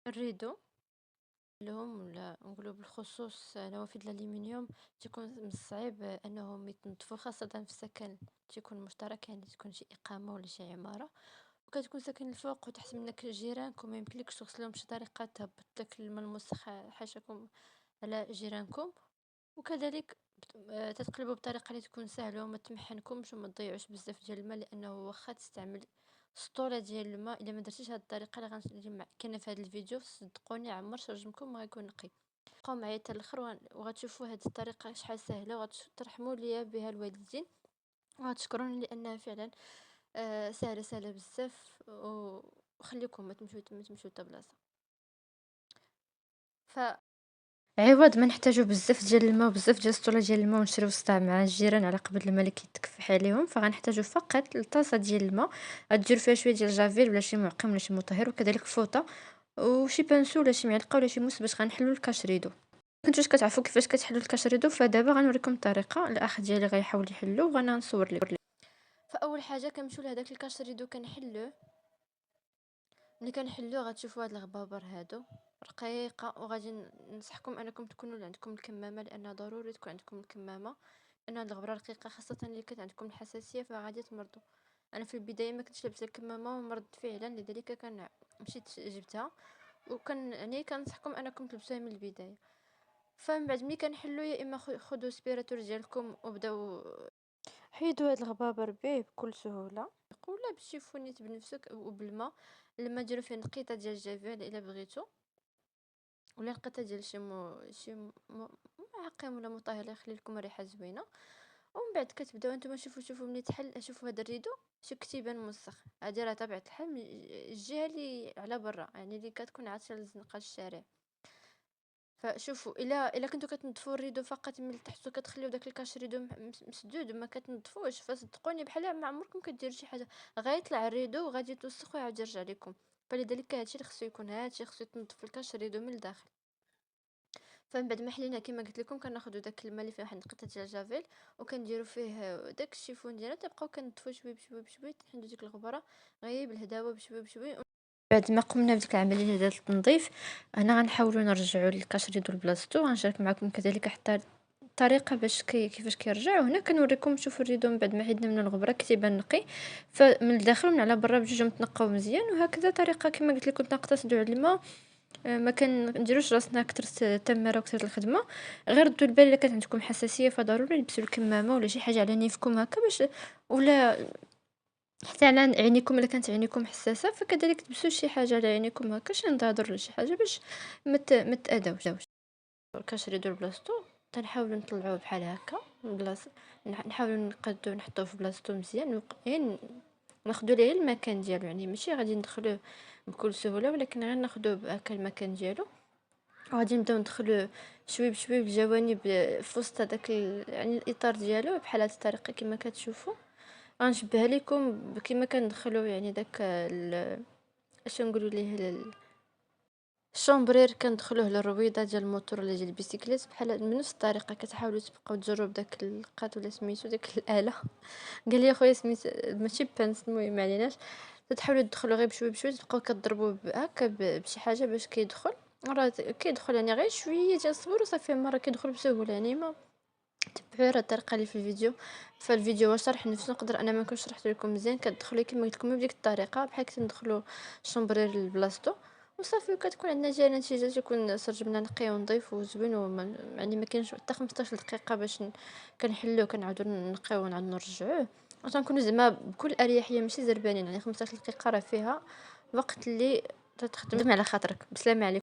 الريدو لهم ولا نقولوا بالخصوص نوافذ الألمنيوم تيكون من الصعيب أنهم يتنظفوا خاصة في السكن تيكون مشترك يعني تكون شي إقامة ولا شي عمارة وكتكون ساكن الفوق وتحت منك جيرانكم ما يمكنلكش تغسلهم بشي طريقة تهبط داك الماء الموسخ حاشاكم على جيرانكم وكذلك تتقلبوا بطريقة اللي تكون سهلة وما تمحنكمش وما تضيعوش بزاف ديال الماء لأنه واخا تستعمل سطورة ديال الماء إلا ما درتيش هاد الطريقة اللي كاينة في هاد الفيديو صدقوني عمر شرجمكم ما غيكون نقي. بقاو معايا حتى الاخر وغتشوفوا هاد الطريقة شحال سهلة وغترحموا ليا بها الوالدين وغتشكروني لأنها فعلا سهلة سهلة بزاف وخليكم ما تمشيو حتى بلاصة ف عوض ما نحتاجو بزاف ديال الماء وبزاف ديال السطورة ديال الماء ونشريو السطاع مع الجيران على قبل الماء اللي كيتكفح عليهم فغنحتاجو فقط الطاسة ديال الماء غديروا فيها شويه ديال جافيل ولا شي معقم ولا شي مطهر وكذلك فوطه وشي بانسو ولا شي معلقه ولا شي موس باش غنحلو الكاشريدو كنتوش كتعرفوا كيفاش كتحلوا الكاشريدو فدابا غنوريكم الطريقه الاخ ديالي غيحاول يحلو وانا نصور لكم فاول حاجه كنمشيو لهداك الكاشريدو كنحلوه ملي كنحلوه غتشوفوا هاد الغبابر هادو رقيقه وغادي ننصحكم انكم تكونوا عندكم الكمامه لان ضروري تكون عندكم الكمامه لان هاد الغبره رقيقه خاصه اللي كانت عندكم الحساسيه فغادي تمرضوا. انا في البدايه ما كنتش لابسه الكمامه ومرضت فعلا لذلك كان مشيت جبتها وكان يعني كنصحكم انكم تلبسوها من البدايه. فمن بعد ملي كنحلو يا اما خذوا سبيراتور ديالكم وبداو حيدوا هاد الغبابر به بكل سهوله ولا بالشيفونيت بنفسك وبالماء لما ديروا فيه نقيطه ديال الجافيل الا بغيتو ولا نقيطه ديال معقم ولا مطهر يخلي لكم ريحه زوينه ومن بعد كتبداو نتوما شوفوا ملي تحل شوفوا هذا الريدو شي كتيبان موسخ هادي راه طبيعه الحال من الجهه اللي على برا يعني اللي كتكون عاطله لزنقه الشارع. فشوفوا الا كنتو كتنظفوا الريدو فقط من التحت وكتخليو داك الكاش ريدو مسدود وما كتنظفوش فصدقوني بحال ما عمركم كديروا شي حاجه غيطلع الريدو وغادي يتوسخ ويعاود يرجع لكم. فلذلك هادشي اللي خصو يكون هادشي خصو يتنظف الكاش ريدو من الداخل. فمن بعد ما حلينا كما قلت لكم كناخذوا داك الماء اللي فيه واحد نقطه ديال جافيل وكنديروا فيه داك الشيفون ديالنا تبقاو كنطفوا شويه بشويه بشويه تحيدوا ديك الغبره غير بالهداوه بشويه بشويه. بعد ما قمنا بديك العمليه ديال التنظيف انا غنحاولوا نرجعوا الكاشريدو لبلاصتو غنشارك معكم كذلك حتى الطريقه باش كيفاش كيرجع وهنا كنوريكم شوفوا الريدو من بعد ما حيدنا من الغبره كتيبان نقي فمن الداخل ومن على برا بجوج متنقاو مزيان وهكذا طريقه كما قلت لكم تنقتصدوا على الماء ما كنديروش راسنا كثرت التماره وكثرت الخدمه غير ردوا البال الا كانت عندكم حساسيه فضروري لبسوا الكمامه ولا شي حاجه على نيفكم هكا باش ولا حتى على عينيكم الا كانت عينيكم حساسه فكذلك تلبسوا شي حاجه على عينيكم هكا شي نظاظر ولا شي حاجه باش ما تاذاوش كنشريدو لبلاصتو تنحاولوا نطلعوه بحال هكا من بلاصه نحاولوا نقادو نحطوه في بلاصتو مزيان غير ناخدو ليه المكان ديالو يعني ماشي غادي ندخلوه بكل سهوله ولكن غير ناخدوه هكا المكان ديالو وغادي نبداو ندخلوه شوي بشوي بالجوانب في وسط هذاك يعني الاطار ديالو بحال هاد الطريقه كما كتشوفوا غنشبهها لكم كما كندخلوا يعني داك اش نقولوا ليه الشومبرير كندخلوه للرويضه ديال الموتور ولا ديال البيسيكليت بحال بنفس الطريقه كتحاولوا تبقاو تجروا بداك القات ولا سميتو داك الاله قال لي خويا سميت ماشي بانس المهم معليناش تحاولوا تدخلوا غير بشوي بشوي تبقاو كضربوا هكا بشي حاجه باش كيدخل راه كيدخل يعني غير شويه ديال الصبر وصافي مره كيدخل بسهوله يعني ما تبعوا راه الطريقه اللي في الفيديو فالفيديو هو شرح نفسه نقدر انا ما نكونش شرحت لكم مزيان كتدخلوا كما قلت لكم بديك الطريقه بحال كتندخلوا الشومبرير لبلاصتو وصافي وكتكون عندنا جا نتيجه تكون سرجمنا نقي ونظيف وزوين يعني ما كاينش حتى 15 دقيقه باش كنحلوه كنعاودو نقيوه ونعاودو نرجعوه وتنكونوا زعما بكل اريحيه ماشي زربانين يعني 15 دقيقه راه فيها وقت اللي تخدم على خاطرك. بسلامه عليكم.